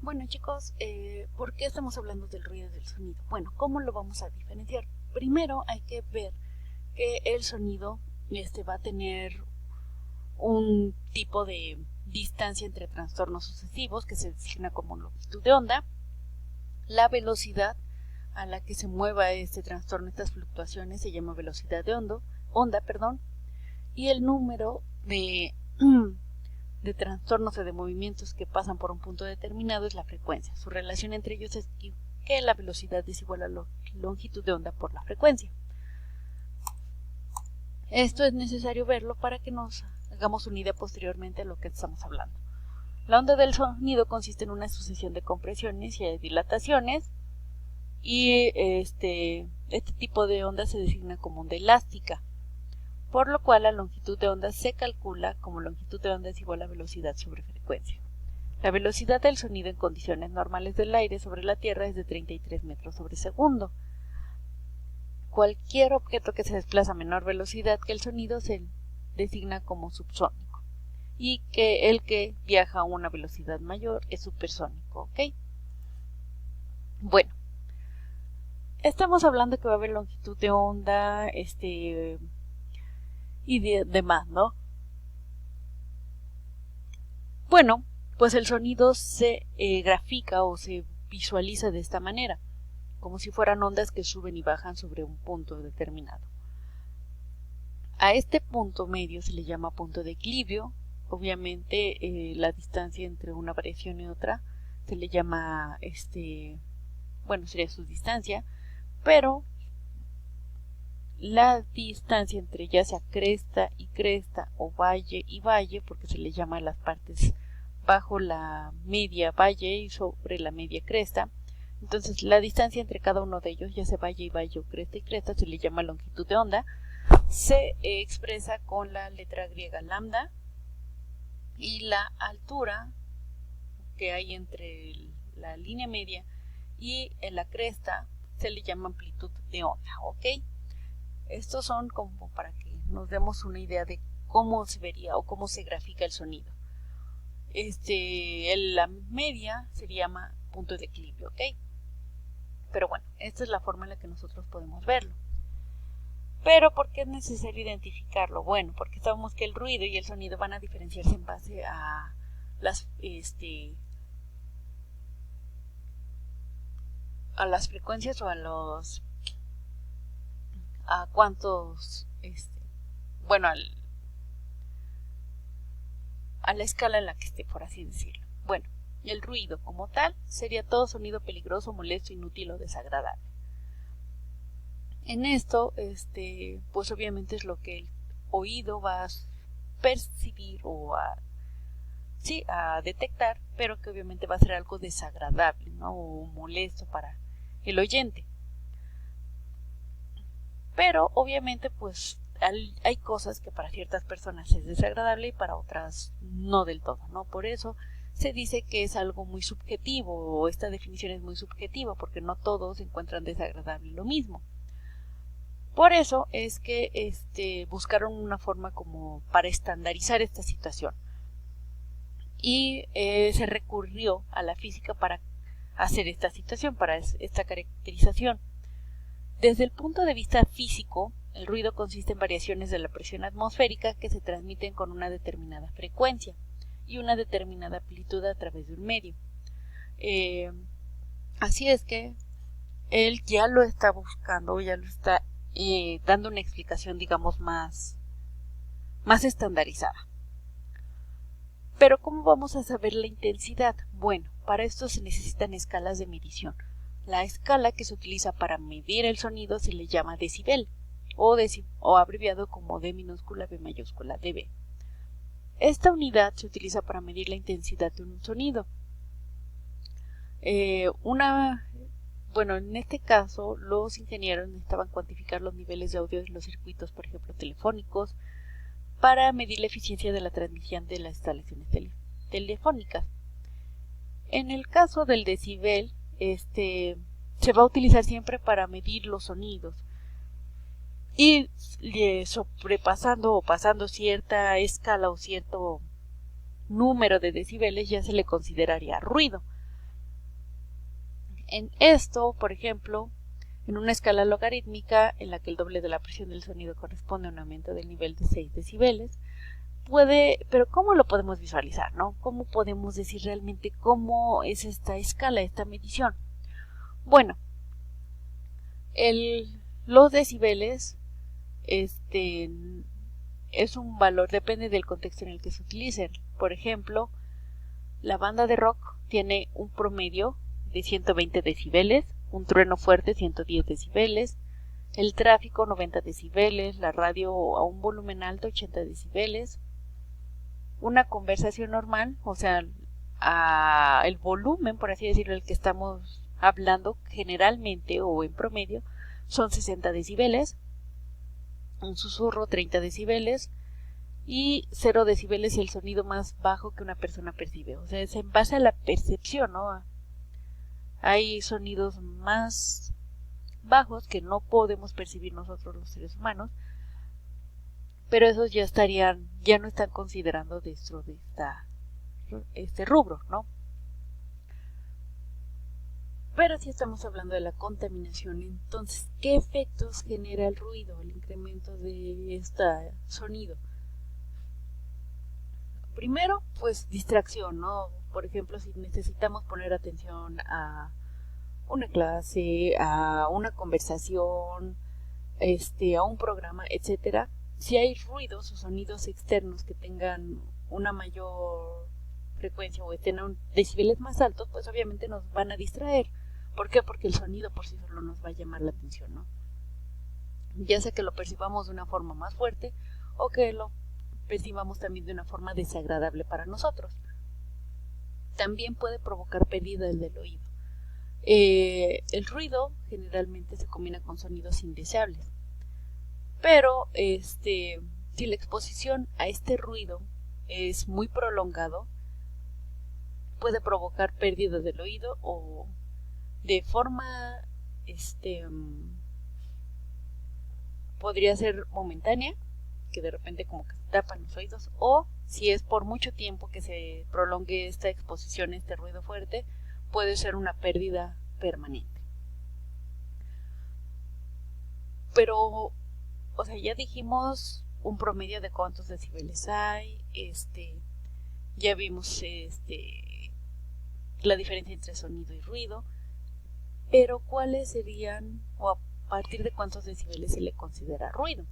Bueno chicos, ¿por qué estamos hablando del ruido y del sonido? Bueno, ¿cómo lo vamos a diferenciar? Primero hay que ver que el sonido va a tener un tipo de distancia entre trastornos sucesivos que se designa como longitud de onda, la velocidad a la que se mueva este trastorno, estas fluctuaciones, se llama velocidad de onda, y el número de trastornos o de movimientos que pasan por un punto determinado es la frecuencia. Su relación entre ellos es que la velocidad es igual a la longitud de onda por la frecuencia. Esto es necesario verlo para que nos hagamos una idea posteriormente de lo que estamos hablando. La onda del sonido consiste en una sucesión de compresiones y de dilataciones, y este tipo de onda se designa como onda elástica, por lo cual la longitud de onda se calcula como longitud de onda es igual a velocidad sobre frecuencia. La velocidad del sonido en condiciones normales del aire sobre la Tierra es de 33 metros sobre segundo. Cualquier objeto que se desplaza a menor velocidad que el sonido se designa como subsónico, y que el que viaja a una velocidad mayor es supersónico, ¿ok? Bueno, estamos hablando que va a haber longitud de onda, y demás, ¿no? Bueno, pues el sonido se grafica o se visualiza de esta manera, como si fueran ondas que suben y bajan sobre un punto determinado. A este punto medio se le llama punto de equilibrio. Obviamente la distancia entre una variación y otra se le llama, bueno, sería su distancia, pero la distancia entre ya sea cresta y cresta o valle y valle, porque se le llama las partes bajo la media valle y sobre la media cresta, entonces la distancia entre cada uno de ellos, ya sea valle y valle o cresta y cresta, se le llama longitud de onda. Se expresa con la letra griega lambda, y la altura que hay entre la línea media y la cresta se le llama amplitud de onda, ¿ok? Estos son como para que nos demos una idea de cómo se vería o cómo se grafica el sonido. La media se llama punto de equilibrio, ¿ok? Pero bueno, esta es la forma en la que nosotros podemos verlo. Pero ¿por qué es necesario identificarlo? Bueno, porque sabemos que el ruido y el sonido van a diferenciarse en base a las frecuencias o a cuántos bueno, a la escala en la que esté, por así decirlo. Bueno, el ruido como tal sería todo sonido peligroso, molesto, inútil o desagradable. En esto, pues obviamente es lo que el oído va a percibir o a detectar, pero que obviamente va a ser algo desagradable, ¿no? O molesto para el oyente. Pero obviamente pues hay cosas que para ciertas personas es desagradable y para otras no del todo, ¿no? Por eso se dice que es algo muy subjetivo, o esta definición es muy subjetiva, porque no todos encuentran desagradable lo mismo. Por eso es que buscaron una forma como para estandarizar esta situación, y se recurrió a la física para hacer esta situación, para esta caracterización. Desde el punto de vista físico, el ruido consiste en variaciones de la presión atmosférica que se transmiten con una determinada frecuencia y una determinada amplitud a través de un medio. Así es que él ya lo está buscando, ya lo está dando una explicación, digamos, más estandarizada. Pero ¿cómo vamos a saber la intensidad? Bueno, para esto se necesitan escalas de medición. La escala que se utiliza para medir el sonido se le llama decibel, o abreviado como D minúscula B mayúscula dB. Esta unidad se utiliza para medir la intensidad de un sonido. Bueno, en este caso los ingenieros necesitaban cuantificar los niveles de audio de los circuitos, por ejemplo, telefónicos, para medir la eficiencia de la transmisión de las instalaciones telefónicas. En el caso del decibel, se va a utilizar siempre para medir los sonidos, y sobrepasando o pasando cierta escala o cierto número de decibeles ya se le consideraría ruido. En esto, por ejemplo, en una escala logarítmica en la que el doble de la presión del sonido corresponde a un aumento del nivel de 6 decibeles, pero ¿cómo lo podemos visualizar, no? ¿Cómo podemos decir realmente cómo es esta escala, esta medición? Bueno, los decibeles es un valor, depende del contexto en el que se utilicen. Por ejemplo, la banda de rock tiene un promedio de 120 decibeles, un trueno fuerte 110 decibeles, el tráfico 90 decibeles, la radio a un volumen alto 80 decibeles, una conversación normal, o sea, el volumen, por así decirlo, el que estamos hablando generalmente o en promedio, son 60 decibeles, un susurro 30 decibeles y 0 decibeles el sonido más bajo que una persona percibe. O sea, es en base a la percepción, ¿no? Hay sonidos más bajos que no podemos percibir nosotros los seres humanos, pero esos ya no están considerando dentro de este rubro, ¿no? Pero si estamos hablando de la contaminación, entonces, ¿qué efectos genera el ruido, el incremento de este sonido? Primero, pues distracción, ¿no? Por ejemplo, si necesitamos poner atención a una clase, a una conversación, a un programa, etcétera, si hay ruidos o sonidos externos que tengan una mayor frecuencia o estén a decibeles más altos, pues obviamente nos van a distraer. ¿Por qué? Porque el sonido por sí solo nos va a llamar la atención, ¿no? Ya sea que lo percibamos de una forma más fuerte o que lo percibamos también de una forma desagradable para nosotros. También puede provocar pérdida del oído. El ruido generalmente se combina con sonidos indeseables, pero si la exposición a este ruido es muy prolongado, puede provocar pérdida del oído o de forma podría ser momentánea, que de repente como que se tapan los oídos, o si es por mucho tiempo que se prolongue esta exposición a este ruido fuerte, puede ser una pérdida permanente. Pero, o sea, ya dijimos un promedio de cuántos decibeles hay, ya vimos la diferencia entre sonido y ruido, pero ¿cuáles serían o a partir de cuántos decibeles se le considera ruido?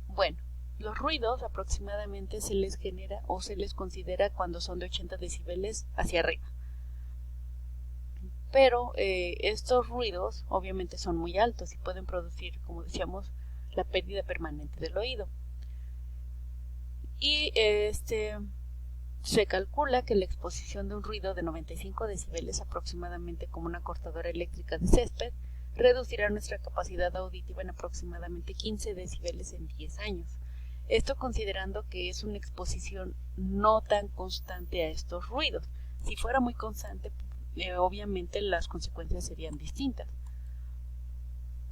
Bueno, los ruidos aproximadamente se les genera o se les considera cuando son de 80 decibeles hacia arriba. Pero estos ruidos obviamente son muy altos y pueden producir, como decíamos, la pérdida permanente del oído. Y se calcula que la exposición de un ruido de 95 decibeles, aproximadamente como una cortadora eléctrica de césped, reducirá nuestra capacidad auditiva en aproximadamente 15 decibeles en 10 años. Esto considerando que es una exposición no tan constante a estos ruidos. Si fuera muy constante, obviamente las consecuencias serían distintas.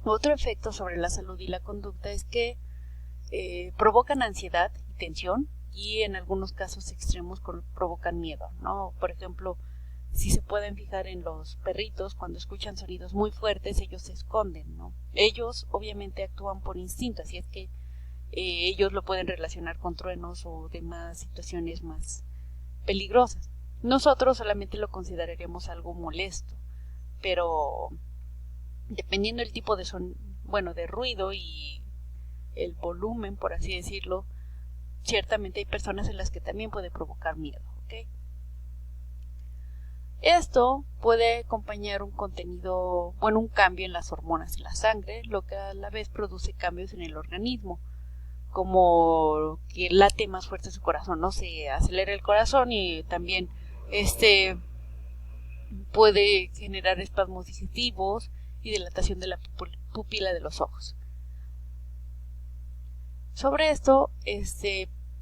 Otro efecto sobre la salud y la conducta es que provocan ansiedad y tensión, y en algunos casos extremos provocan miedo, ¿no? Por ejemplo, si se pueden fijar en los perritos, cuando escuchan sonidos muy fuertes, ellos se esconden, ¿no? Ellos obviamente actúan por instinto, así es que ellos lo pueden relacionar con truenos o demás situaciones más peligrosas. Nosotros solamente lo consideraríamos algo molesto, pero dependiendo del tipo de de ruido y el volumen, por así decirlo, ciertamente hay personas en las que también puede provocar miedo, ¿ok? Esto puede acompañar un cambio en las hormonas de la sangre, lo que a la vez produce cambios en el organismo, como que late más fuerte su corazón, ¿no? Se acelera el corazón y también puede generar espasmos digestivos y dilatación de la pupila de los ojos. Sobre esto,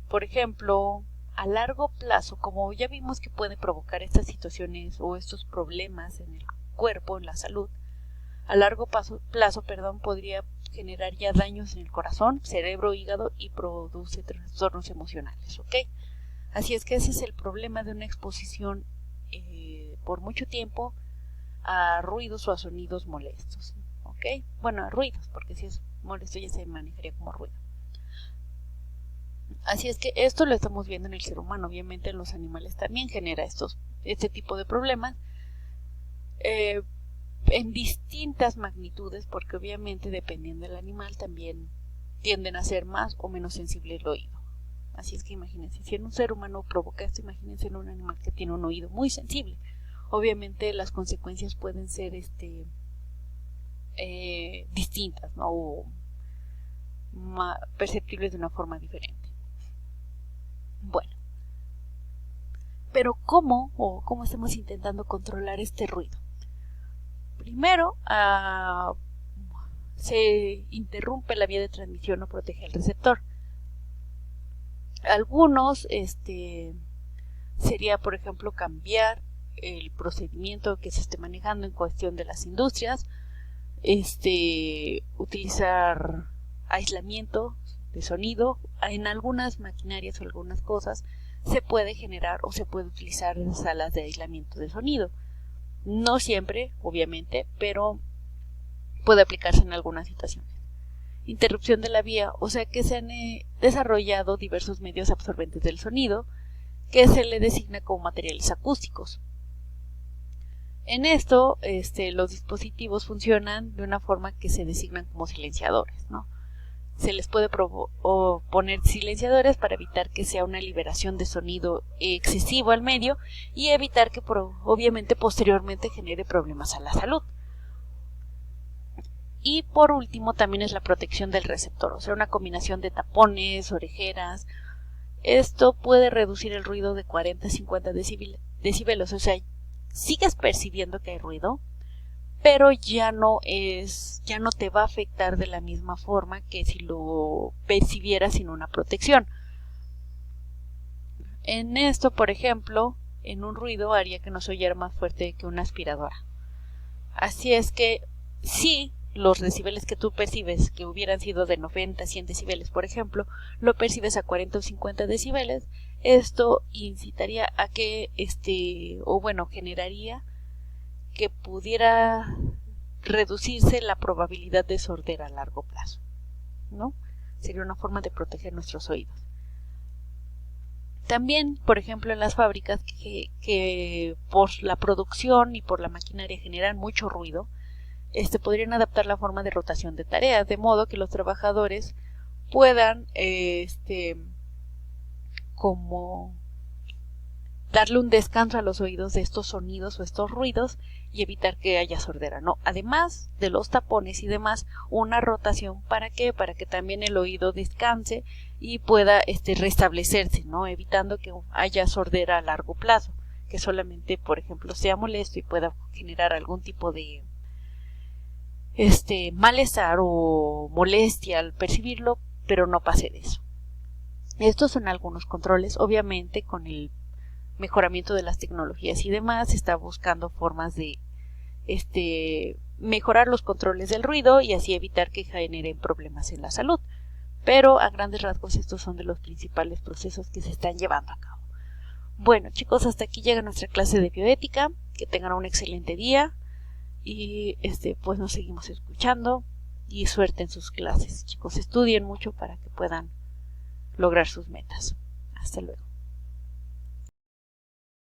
por ejemplo, a largo plazo, como ya vimos que puede provocar estas situaciones o estos problemas en el cuerpo, en la salud, a largo plazo, podría generar ya daños en el corazón, cerebro, hígado y produce trastornos emocionales, ¿ok? Así es que ese es el problema de una exposición por mucho tiempo a ruidos o a sonidos molestos, ¿ok? Bueno, a ruidos, porque si es molesto ya se manejaría como ruido. Así es que esto lo estamos viendo en el ser humano. Obviamente en los animales también genera este tipo de problemas en distintas magnitudes, porque obviamente dependiendo del animal también tienden a ser más o menos sensible el oído. Así es que imagínense, si en un ser humano provoca esto, imagínense en un animal que tiene un oído muy sensible. Obviamente las consecuencias pueden ser distintas, ¿no? O perceptibles de una forma diferente. Bueno, pero ¿cómo estamos intentando controlar este ruido? Primero, se interrumpe la vía de transmisión o protege al receptor. Algunos sería, por ejemplo, cambiar el procedimiento que se esté manejando en cuestión de las industrias, utilizar aislamiento de sonido. En algunas maquinarias o algunas cosas se puede generar o se puede utilizar salas de aislamiento de sonido. No siempre, obviamente, pero puede aplicarse en algunas situaciones. Interrupción de la vía, o sea que se han desarrollado diversos medios absorbentes del sonido que se le designa como materiales acústicos. En esto, los dispositivos funcionan de una forma que se designan como silenciadores, ¿no? Se les puede poner silenciadores para evitar que sea una liberación de sonido excesivo al medio y evitar que obviamente posteriormente genere problemas a la salud. Y por último también es la protección del receptor, o sea, una combinación de tapones, orejeras. Esto puede reducir el ruido de 40 a 50 decibeles, o sea, sigues percibiendo que hay ruido, pero ya no te va a afectar de la misma forma que si lo percibieras sin una protección. En esto, por ejemplo, en un ruido haría que nos oyera más fuerte que una aspiradora. Así es que si los decibeles que tú percibes, que hubieran sido de 90 a 100 decibeles, por ejemplo, lo percibes a 40 o 50 decibeles, esto incitaría a que, generaría que pudiera reducirse la probabilidad de sordera a largo plazo, ¿no? Sería una forma de proteger nuestros oídos. También, por ejemplo, en las fábricas que por la producción y por la maquinaria generan mucho ruido, podrían adaptar la forma de rotación de tareas, de modo que los trabajadores puedan como darle un descanso a los oídos de estos sonidos o estos ruidos y evitar que haya sordera, ¿no? Además de los tapones y demás, una rotación, ¿para qué? Para que también el oído descanse y pueda restablecerse, ¿no? Evitando que haya sordera a largo plazo, que solamente, por ejemplo, sea molesto y pueda generar algún tipo de malestar o molestia al percibirlo, pero no pase de eso. Estos son algunos controles. Obviamente con el mejoramiento de las tecnologías y demás se está buscando formas de mejorar los controles del ruido y así evitar que generen problemas en la salud, pero a grandes rasgos estos son de los principales procesos que se están llevando a cabo. Bueno, chicos, hasta aquí llega nuestra clase de bioética. Que tengan un excelente día y pues nos seguimos escuchando y suerte en sus clases. Chicos, estudien mucho para que puedan lograr sus metas. Hasta luego.